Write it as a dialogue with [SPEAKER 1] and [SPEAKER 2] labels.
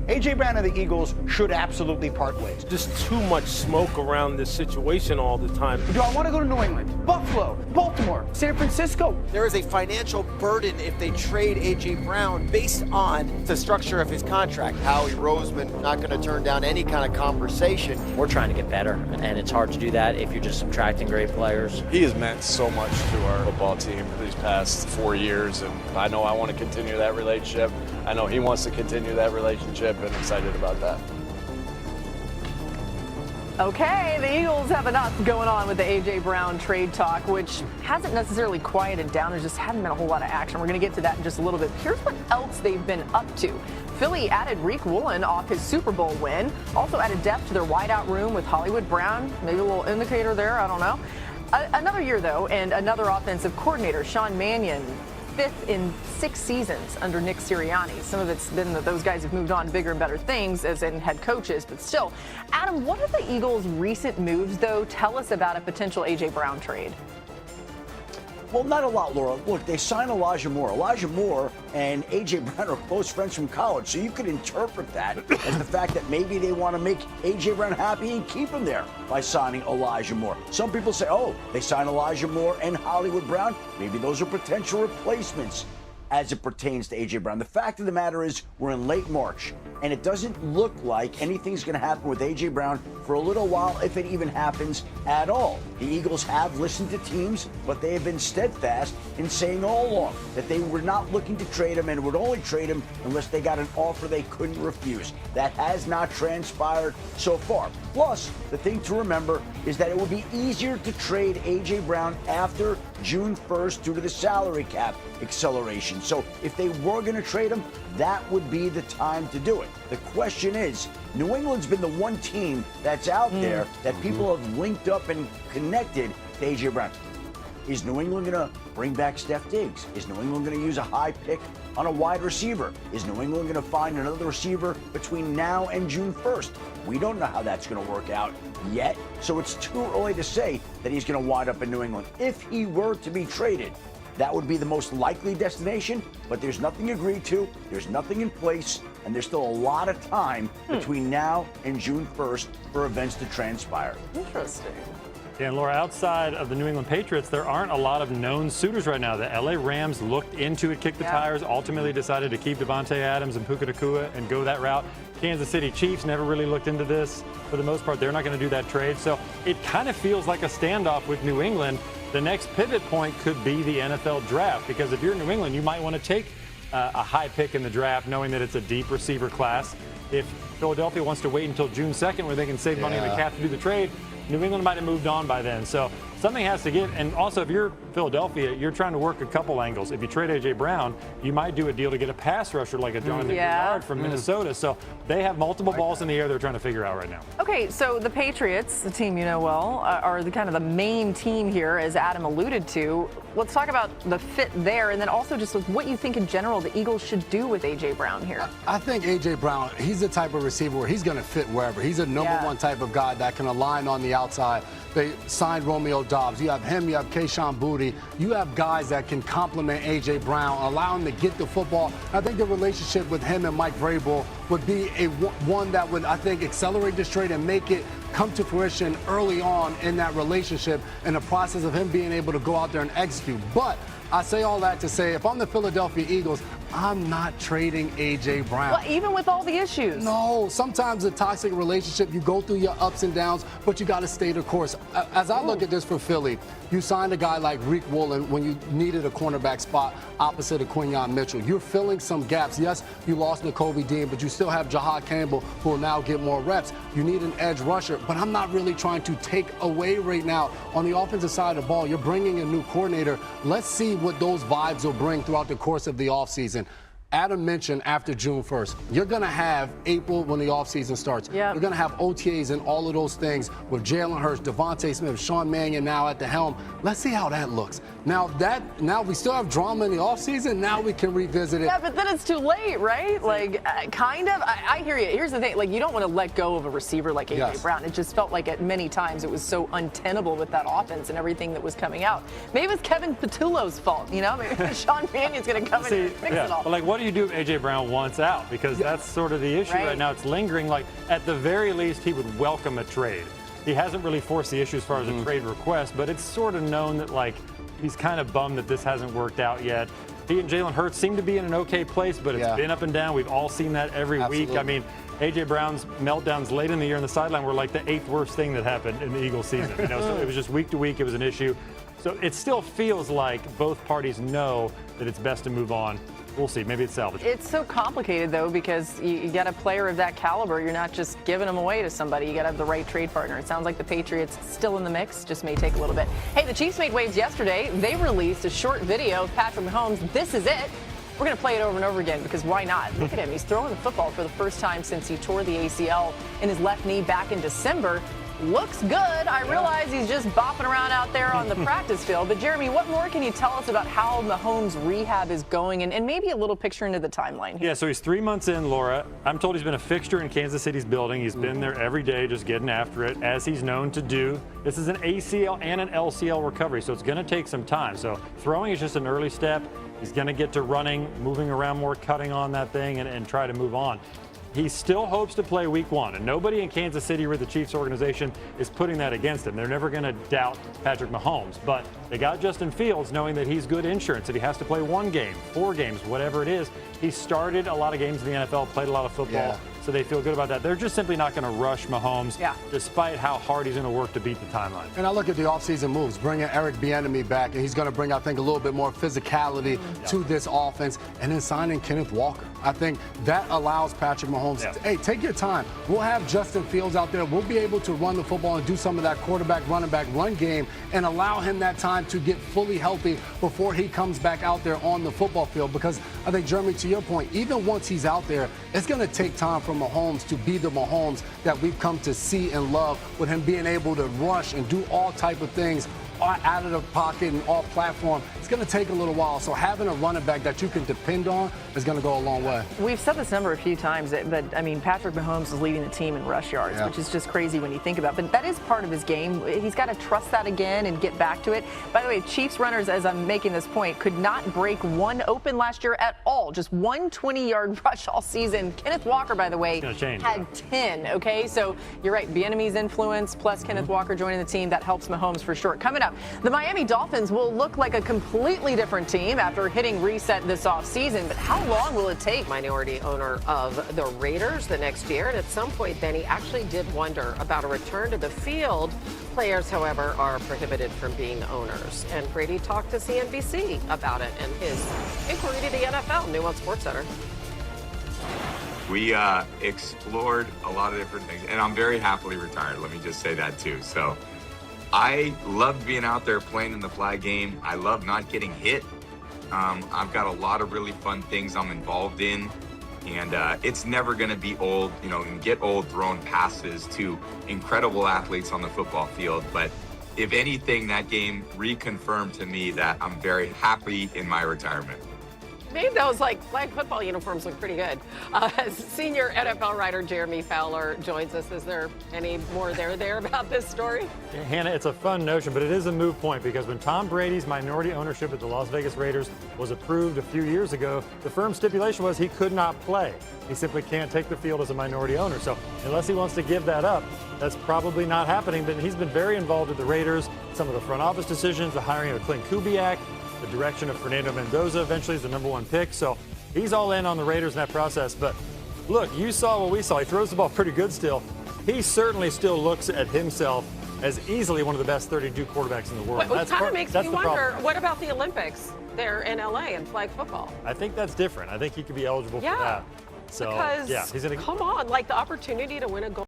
[SPEAKER 1] A.J. Brown and the Eagles should absolutely part ways.
[SPEAKER 2] Just too much smoke around this situation all the time.
[SPEAKER 1] Do I want to go to New England, Buffalo, Baltimore, San Francisco?
[SPEAKER 3] There is a financial burden if they trade A.J. Brown based on the structure of his contract.
[SPEAKER 4] Howie Roseman not going to turn down any kind of conversation.
[SPEAKER 5] We're trying to get better, and it's hard to do that if you're just subtracting great players.
[SPEAKER 6] He has meant so much to our football team these past 4 years, and I know I want to continue that relationship. I know he wants to continue that relationship, and excited about that.
[SPEAKER 7] Okay, the Eagles have enough going on with the A.J. Brown trade talk, which hasn't necessarily quieted down. There just hadn't been a whole lot of action. We're going to get to that in just a little bit. Here's what else they've been up to. Philly added Riq Woolen off his Super Bowl win. Also added depth to their wideout room with Hollywood Brown. Maybe a little indicator there, I don't know. Another year, though, and another offensive coordinator, Sean Mannion, 5th in 6 seasons under Nick Sirianni. Some of it's been that those guys have moved on to bigger and better things as in head coaches, but still. Adam, what are the Eagles' recent moves, though? Tell us about a potential A.J. Brown trade.
[SPEAKER 8] Well, not a lot, Laura. Look, they signed Elijah Moore. Elijah Moore and A.J. Brown are close friends from college, so you could interpret that as the fact that maybe they want to make A.J. Brown happy and keep him there by signing Elijah Moore. Some people say, oh, they signed Elijah Moore and Hollywood Brown. Maybe those are potential replacements as it pertains to A.J. Brown. The fact of the matter is we're in late March, and it doesn't look like anything's going to happen with A.J. Brown for a little while, if it even happens at all. The Eagles have listened to teams, but they have been steadfast in saying all along that they were not looking to trade him and would only trade him unless they got an offer they couldn't refuse. That has not transpired so far. Plus, the thing to remember is that it will be easier to trade A.J. Brown after June 1st due to the salary cap acceleration. So if they were going to trade him, that would be the time to do it. The question is, New England's been the one team that's out there that people have linked up and connected to A.J. Brown. Is New England going to bring back Steph Diggs? Is New England going to use a high pick on a wide receiver? Is New England going to find another receiver between now and June 1st? We don't know how that's going to work out yet, so it's too early to say that he's going to wind up in New England. If he were to be traded, that would be the most likely destination, but there's nothing agreed to, there's nothing in place, and there's still a lot of time between now and June 1st for events to transpire.
[SPEAKER 7] Interesting.
[SPEAKER 9] Yeah, and Laura, outside of the New England Patriots, there aren't a lot of known suitors right now. The LA Rams looked into it, kicked the tires, ultimately decided to keep Devontae Adams and Puka Nacua and go that route. Kansas City Chiefs never really looked into this. For the most part, they're not going to do that trade. So it kind of feels like a standoff with New England. The next pivot point could be the NFL draft, because if you're New England, you might want to take a high pick in the draft, knowing that it's a deep receiver class. If Philadelphia wants to wait until June 2nd, where they can save money in the cap to do the trade, New England might have moved on by then. So something has to give. And also, if you're Philadelphia, you're trying to work a couple angles. If you trade A.J. Brown, you might do a deal to get a pass rusher like a Jonathan Bernard from Minnesota. So they have multiple balls in the air they're trying to figure out right now.
[SPEAKER 7] Okay, so the Patriots, the team you know well, are the kind of the main team here, as Adam alluded to. Let's talk about the fit there, and then also just with what you think in general the Eagles should do with A.J. Brown here.
[SPEAKER 10] I think A.J. Brown, he's the type of receiver where he's going to fit wherever. He's a number one type of guy that can align on the outside. They signed Romeo Doubs. You have him, you have Kayshon Boutte. You have guys that can complement A.J. Brown, allow him to get the football. I think the relationship with him and Mike Vrabel would be one that would, I think, accelerate this trade and make it come to fruition early on in that relationship and the process of him being able to go out there and execute. But I say all that to say, if I'm the Philadelphia Eagles, I'm not trading A.J. Brown.
[SPEAKER 7] Well, even with all the issues.
[SPEAKER 10] No, sometimes a toxic relationship, you go through your ups and downs, but you got to stay the course. As I look at this for Philly, you signed a guy like Riq Woolen when you needed a cornerback spot opposite of Quinyon Mitchell. You're filling some gaps. Yes, you lost Nakobe Dean, but you still have Jahad Campbell, who will now get more reps. You need an edge rusher, but I'm not really trying to take away right now on the offensive side of the ball. You're bringing a new coordinator. Let's see what those vibes will bring throughout the course of the offseason. Adam mentioned after June 1st, you're going to have April when the offseason starts. You're going to have OTAs and all of those things with Jalen Hurts, Devontae Smith, Sean Mannion now at the helm. Let's see how that looks. Now we still have drama in the offseason. Now we can revisit it.
[SPEAKER 7] Yeah, but then it's too late, right? Like, kind of. I hear you. Here's the thing. Like, you don't want to let go of a receiver like A.J. Brown. It just felt like at many times it was so untenable with that offense and everything that was coming out. Maybe it's Kevin Patullo's fault, you know? Maybe Sean Mannion's going to come in and fix it all.
[SPEAKER 9] But like, what do you do if A.J. Brown wants out? Because that's sort of the issue right now. It's lingering. Like, at the very least, he would welcome a trade. He hasn't really forced the issue as far as a trade request, but it's sort of known that, like, he's kind of bummed that this hasn't worked out yet. He and Jalen Hurts seem to be in an okay place, but it's been up and down. We've all seen that every week. I mean, A.J. Brown's meltdowns late in the year on the sideline were like the 8th worst thing that happened in the Eagles season. You know, so it was just week to week, it was an issue. So it still feels like both parties know that it's best to move on. We'll see. Maybe it's salvageable. It's so complicated, though, because you got a player of that caliber. You're not just giving him away to somebody. You got to have the right trade partner. It sounds like the Patriots still in the mix. Just may take a little bit. Hey, the Chiefs made waves yesterday. They released a short video of Patrick Mahomes. This is it. We're going to play it over and over again because why not? Look at him. He's throwing the football for the first time since he tore the ACL in his left knee back in December. Looks good. I realize he's just bopping around out there on the practice field. But, Jeremy, what more can you tell us about how Mahomes' rehab is going and maybe a little picture into the timeline here? Yeah, so he's 3 months in, Laura. I'm told he's been a fixture in Kansas City's building. He's been there every day just getting after it, as he's known to do. This is an ACL and an LCL recovery, so it's going to take some time. So throwing is just an early step. He's going to get to running, moving around more, cutting on that thing, and try to move on. He still hopes to play week 1, and nobody in Kansas City or the Chiefs organization is putting that against him. They're never going to doubt Patrick Mahomes, but they got Justin Fields knowing that he's good insurance, that he has to play 1 game, 4 games, whatever it is. He started a lot of games in the NFL, played a lot of football, so they feel good about that. They're just simply not going to rush Mahomes, despite how hard he's going to work to beat the timeline. And I look at the offseason moves, bringing Eric Bieniemy back, and he's going to bring, I think, a little bit more physicality to this offense, and then signing Kenneth Walker. I think that allows Patrick Mahomes to, hey, take your time. We'll have Justin Fields out there. We'll be able to run the football and do some of that quarterback, running back, run game and allow him that time to get fully healthy before he comes back out there on the football field. Because I think, Jeremy, to your point, even once he's out there, it's going to take time for Mahomes to be the Mahomes that we've come to see and love, with him being able to rush and do all type of things out of the pocket and off platform. It's going to take a little while. So having a running back that you can depend on is going to go a long way. We've said this number a few times, that I mean, Patrick Mahomes is leading the team in rush yards, which is just crazy when you think about it. But that is part of his game. He's got to trust that again and get back to it. By the way, Chiefs runners, as I'm making this point, could not break 1 open last year at all. Just 1 20-yard rush all season. Kenneth Walker, by the way, had 10. Okay, so you're right. Bieniemy's influence plus Kenneth Walker joining the team, that helps Mahomes for sure. Coming up, the Miami Dolphins will look like a completely different team after hitting reset this offseason. But how long will it take?
[SPEAKER 11] Minority owner of the Raiders the next year. And at some point, then he actually did wonder about a return to the field. Players, however, are prohibited from being owners. And Brady talked to CNBC about it and his inquiry to the NFL, new on SportsCenter.
[SPEAKER 12] We explored a lot of different things, and I'm very happily retired. Let me just say that too. So I loved being out there playing in the flag game. I love not getting hit. I've got a lot of really fun things I'm involved in, and it's never going to be old. You know, you can get old throwing passes to incredible athletes on the football field, but if anything, that game reconfirmed to me that I'm very happy in my retirement.
[SPEAKER 11] Made those flag football uniforms look pretty good. Senior NFL writer Jeremy Fowler joins us. Is there any more there about this story?
[SPEAKER 9] Hannah, it's a fun notion, but it is a moot point, because when Tom Brady's minority ownership at the Las Vegas Raiders was approved a few years ago, the firm's stipulation was he could not play. He simply can't take the field as a minority owner. So unless he wants to give that up, that's probably not happening. But he's been very involved with the Raiders, some of the front office decisions, the hiring of Clint Kubiak, the direction of Fernando Mendoza eventually is the #1 pick. So he's all in on the Raiders in that process. But look, you saw what we saw. He throws the ball pretty good still. He certainly still looks at himself as easily one of the best 32 quarterbacks in the world.
[SPEAKER 11] It kind of makes me wonder, what about the Olympics? They're in LA in flag football.
[SPEAKER 9] I think that's different. I think he could be eligible for that. So,
[SPEAKER 11] because,
[SPEAKER 9] yeah, he's
[SPEAKER 11] come on, the opportunity to win a gold